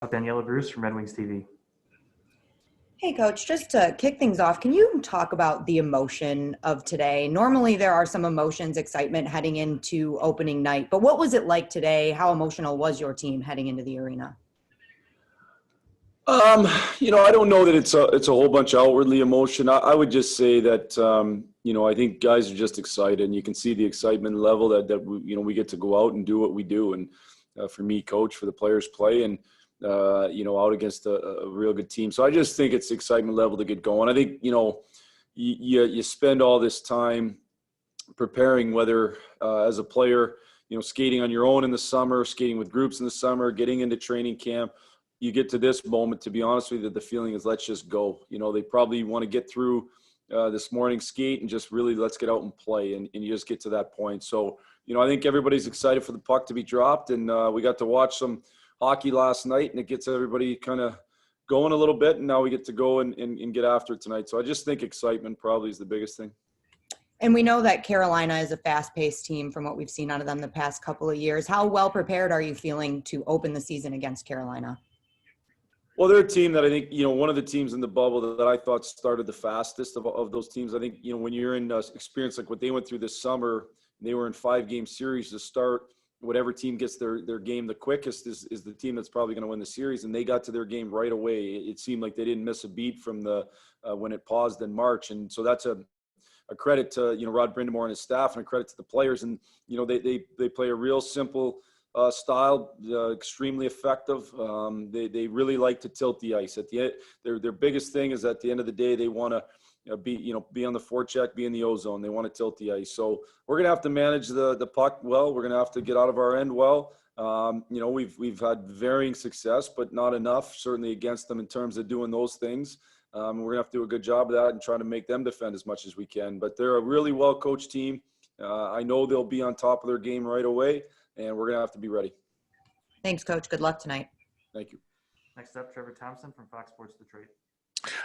Daniela Bruce from Red Wings TV. Hey, Coach, just to kick things off, can you talk about the emotion of today? Normally, there are some emotions, excitement heading into opening night, but what was it like today? How emotional was your team heading into the arena? I don't know that it's a whole bunch of outwardly emotion. I would just say that I think guys are just excited, and you can see the excitement level that we get to go out and do what we do, and for me, coach, for the players play, and out against a real good team. So I just think it's excitement level to get going. I think you spend all this time preparing, whether as a player, skating on your own in the summer, skating with groups in the summer, getting into training camp. You get to this moment, to be honest with you, the feeling is let's just go. They probably want to get through this morning's skate and just really let's get out and play. And you just get to that point. So, I think everybody's excited for the puck to be dropped. And we got to watch some hockey last night, and it gets everybody kind of going a little bit. And now we get to go and get after it tonight. So I just think excitement probably is the biggest thing. And we know that Carolina is a fast-paced team from what we've seen out of them the past couple of years. How well prepared are you feeling to open the season against Carolina? Well, they're a team that I think, one of the teams in the bubble that I thought started the fastest of those teams. I think, when you're in experience like what they went through this summer, they were in 5-game series to start. Whatever team gets their game the quickest is the team that's probably going to win the series. And they got to their game right away. It seemed like they didn't miss a beat from the when it paused in March. And so that's a credit to, Rod Brindamore and his staff, and a credit to the players. And, they play a real simple style, extremely effective. They really like to tilt the ice. At the end, their biggest thing is at the end of the day, they want to be on the forecheck, be in the O-zone. They want to tilt the ice. So we're going to have to manage the puck well. We're going to have to get out of our end well. We've had varying success, but not enough, certainly against them in terms of doing those things. We're going to have to do a good job of that and try to make them defend as much as we can. But they're a really well-coached team. I know they'll be on top of their game right away, and we're going to have to be ready. Thanks, Coach. Good luck tonight. Thank you. Next up, Trevor Thompson from Fox Sports Detroit.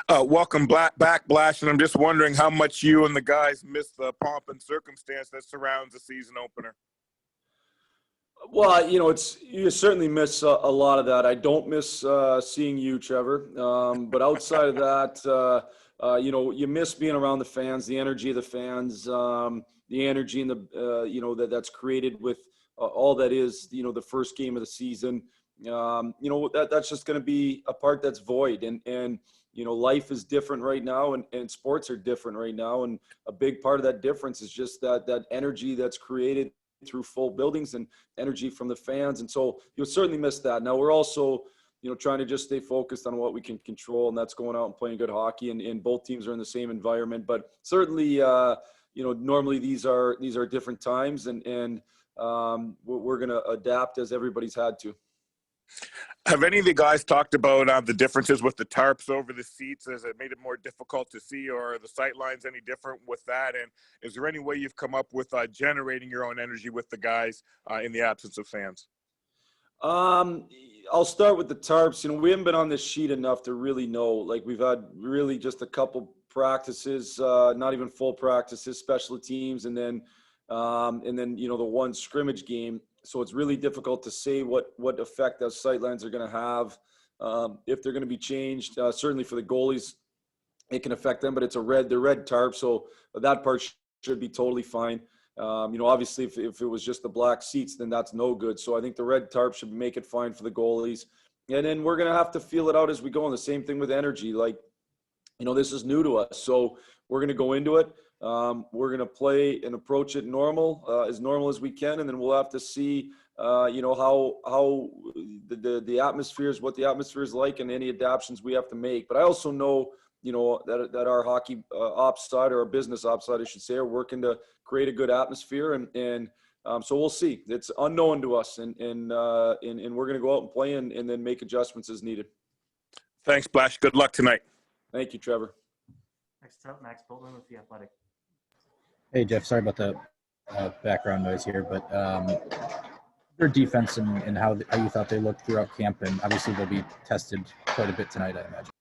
Welcome back, Blash, and I'm just wondering how much you and the guys miss the pomp and circumstance that surrounds the season opener. Well, you certainly miss a lot of that. I don't miss seeing you, Trevor. But outside of that, you miss being around the fans, the energy of the fans, the energy and that's created with all that is, the first game of the season. That's just going to be a part that's void. And life is different right now, and sports are different right now. And a big part of that difference is just that energy that's created through full buildings and energy from the fans. And so you'll certainly miss that. Now we're also, trying to just stay focused on what we can control, and that's going out and playing good hockey. And both teams are in the same environment, but certainly, normally these are different times, and we're going to adapt as everybody's had to. Have any of the guys talked about the differences with the tarps over the seats? Has it made it more difficult to see, or are the sight lines any different with that? And is there any way you've come up with generating your own energy with the guys in the absence of fans? I'll start with the tarps. We haven't been on this sheet enough to really know. Like, we've had really just a couple practices, not even full practices, special teams, and then the one scrimmage game. So it's really difficult to say what effect those sightlines are going to have, if they're going to be changed. Certainly for the goalies, it can affect them, but they're red tarp, so that part should be totally fine. Obviously, if it was just the black seats, then that's no good. So I think the red tarp should make it fine for the goalies. And then we're going to have to feel it out as we go. And the same thing with energy. Like, this is new to us. So we're going to go into it. We're going to play and approach it as normal as we can. And then we'll have to see, how the atmosphere is, what the atmosphere is like, and any adaptations we have to make. But I also know, that our hockey ops side, or our business ops side, I should say, are working to create a good atmosphere. And so we'll see. It's unknown to us, and we're going to go out and play and then make adjustments as needed. Thanks, Blash. Good luck tonight. Thank you, Trevor. Next up, Max Boltman with The Athletic. Hey, Jeff. Sorry about the background noise here, but their defense and how you thought they looked throughout camp, and obviously they'll be tested quite a bit tonight, I imagine.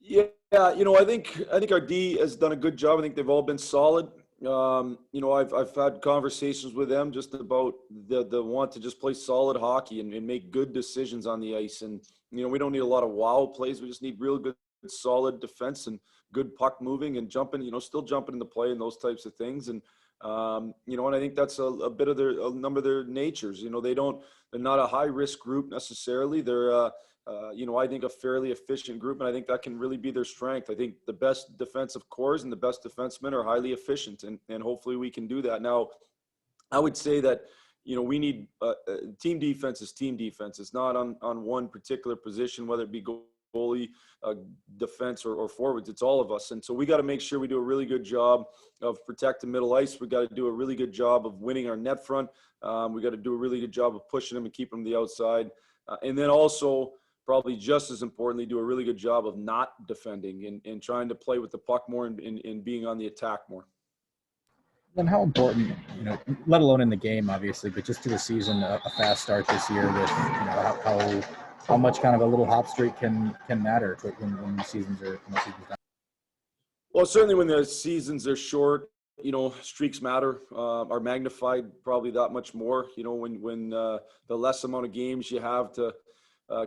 Yeah, I think our D has done a good job. I think they've all been solid. I've had conversations with them just about the want to just play solid hockey and make good decisions on the ice. And, we don't need a lot of wow plays. We just need real good, solid defense and good puck moving and jumping, still jumping in the play and those types of things. And, and I think that's a bit of a number of their natures. They're not a high risk group necessarily. They're, I think a fairly efficient group, and I think that can really be their strength. I think the best defensive cores and the best defensemen are highly efficient, and hopefully we can do that. Now, I would say that, we need team defense is team defense. It's not on one particular position, whether it be goalie, defense, or forwards. It's all of us. And so we got to make sure we do a really good job of protecting middle ice. We got to do a really good job of winning our net front. We got to do a really good job of pushing them and keeping them the outside. And then also, probably just as importantly, do a really good job of not defending and trying to play with the puck more and being on the attack more. Then how important, let alone in the game, obviously, but just to the season, a fast start this year with, how much kind of a little hot streak can matter when the seasons are done? Well, certainly when the seasons are short, streaks matter, are magnified probably that much more. When the less amount of games you have to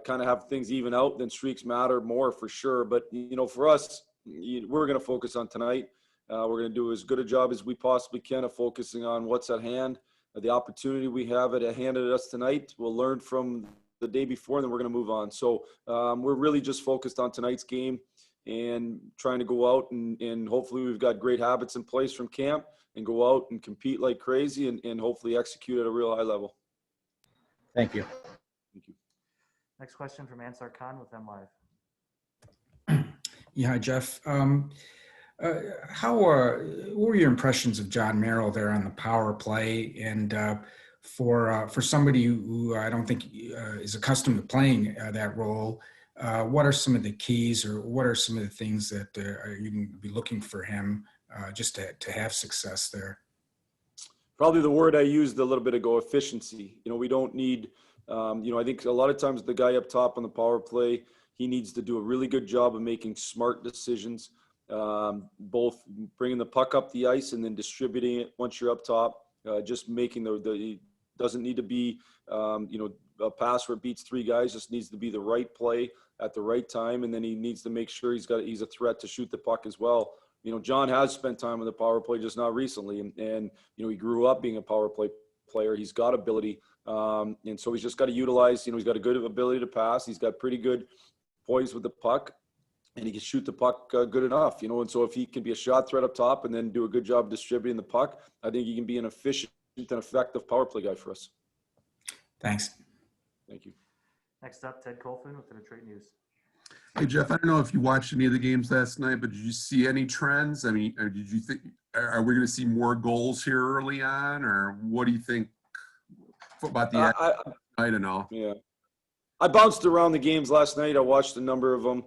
kind of have things even out, then streaks matter more for sure. But, for us, we're going to focus on tonight. We're going to do as good a job as we possibly can of focusing on what's at hand, the opportunity we have at hand at us tonight. We'll learn from the day before, and then we're going to move on. So we're really just focused on tonight's game and trying to go out and hopefully we've got great habits in place from camp and go out and compete like crazy and hopefully execute at a real high level. Thank you. Thank you. Next question from Ansar Khan with MLive. Yeah, hi, Jeff. What were your impressions of John Merrill there on the power play? And for somebody who I don't think is accustomed to playing that role, what are some of the keys, or what are some of the things that you can be looking for him just to have success there? Probably the word I used a little bit ago, efficiency. We don't need, I think a lot of times the guy up top on the power play, he needs to do a really good job of making smart decisions, both bringing the puck up the ice and then distributing it once you're up top. Just making the doesn't need to be, a pass where it beats three guys. Just needs to be the right play at the right time, and then he needs to make sure he's a threat to shoot the puck as well. John has spent time on the power play, just not recently, and he grew up being a power play player. He's got ability, and so he's just got to utilize. He's got a good ability to pass. He's got pretty good poise with the puck, and he can shoot the puck good enough. And so if he can be a shot threat up top and then do a good job distributing the puck, I think he can be an efficient and effective power play guy for us. Thanks. Thank you. Next up, Ted Colfin with the Detroit News. Hey, Jeff, I don't know if you watched any of the games last night, but did you see any trends? I mean, did you think, are we going to see more goals here early on, or what do you think about the I don't know. Yeah. I bounced around the games last night. I watched a number of them,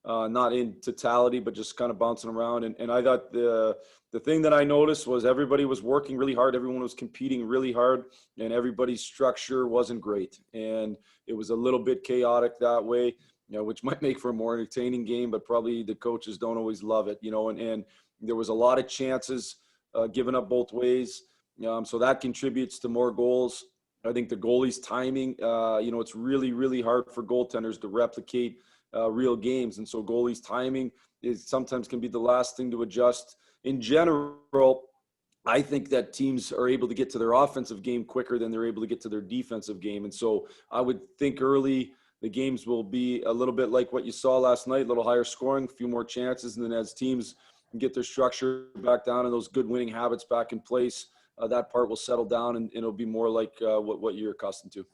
not in totality, but just kind of bouncing around. And I thought the thing that I noticed was everybody was working really hard. Everyone was competing really hard, and everybody's structure wasn't great. And it was a little bit chaotic that way, which might make for a more entertaining game, but probably the coaches don't always love it, and there was a lot of chances given up both ways. So that contributes to more goals. I think the goalie's timing, it's really, really hard for goaltenders to replicate real games. And so goalie's timing sometimes can be the last thing to adjust. In general, I think that teams are able to get to their offensive game quicker than they're able to get to their defensive game. And so I would think early the games will be a little bit like what you saw last night, a little higher scoring, a few more chances. And then as teams get their structure back down and those good winning habits back in place, that part will settle down and it'll be more like what you're accustomed to.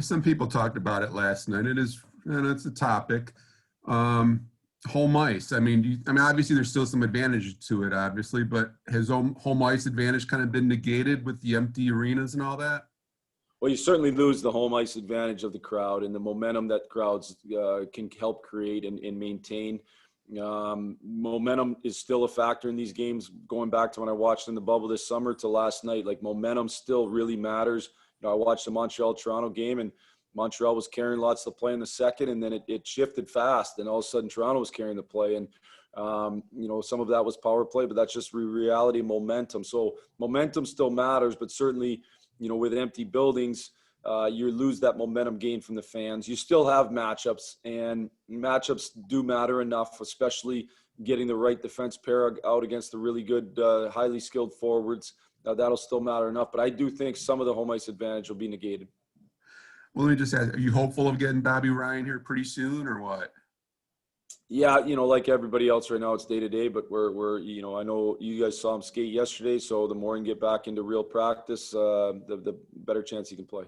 Some people talked about it last night. It's a topic. Home ice. I mean, obviously there's still some advantage to it, obviously, but has home ice advantage kind of been negated with the empty arenas and all that? Well, you certainly lose the home ice advantage of the crowd and the momentum that crowds can help create and maintain. Momentum is still a factor in these games. Going back to when I watched in the bubble this summer to last night, like momentum still really matters. I watched the Montreal-Toronto game, and Montreal was carrying lots of the play in the second, and then it shifted fast, and all of a sudden Toronto was carrying the play. And Some of that was power play, but that's just reality, momentum. So momentum still matters, but certainly, with empty buildings, you lose that momentum gain from the fans. You still have matchups, and matchups do matter enough, especially getting the right defense pair out against the really good, highly skilled forwards. That'll still matter enough, but I do think some of the home ice advantage will be negated. Well, let me just ask, are you hopeful of getting Bobby Ryan here pretty soon or what? Yeah, like everybody else right now, it's day to day, but we're I know you guys saw him skate yesterday, so the more he can get back into real practice, the better chance he can play.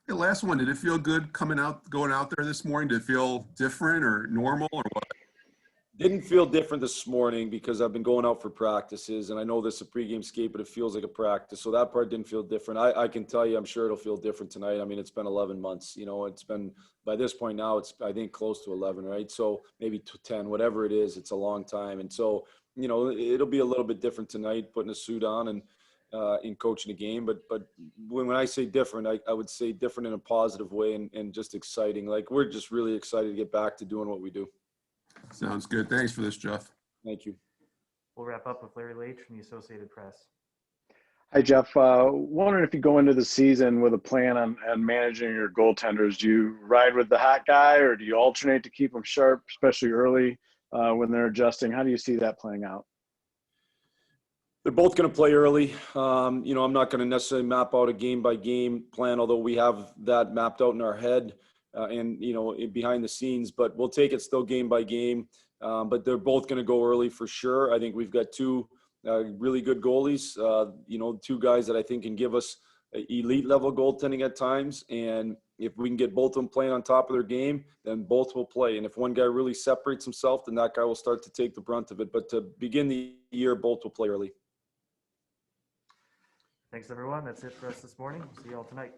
The last one, did it feel good going out there this morning? Did it feel different or normal or what? Didn't feel different this morning because I've been going out for practices, and I know this is a pregame skate, but it feels like a practice. So that part didn't feel different. I can tell you, I'm sure it'll feel different tonight. I mean, it's been 11 months. It's been, by this point now, it's, I think, close to 11, right? So maybe 10, whatever it is, it's a long time. And so, it'll be a little bit different tonight, putting a suit on and in coaching a game. But when I say different, I would say different in a positive way and just exciting. Like, we're just really excited to get back to doing what we do. Sounds good. Thanks for this, Jeff. Thank you. We'll wrap up with Larry Leach from the Associated Press. Hi, Jeff. Wondering if you go into the season with a plan on managing your goaltenders. Do you ride with the hot guy or do you alternate to keep them sharp, especially early when they're adjusting? How do you see that playing out? They're both going to play early. I'm not going to necessarily map out a game-by-game plan, although we have that mapped out in our head and behind the scenes. But we'll take it still game by game. But they're both going to go early for sure. I think we've got two really good goalies. Two guys that I think can give us elite level goaltending at times. And if we can get both of them playing on top of their game, then both will play. And if one guy really separates himself, then that guy will start to take the brunt of it. But to begin the year, both will play early. Thanks, everyone. That's it for us this morning. See you all tonight.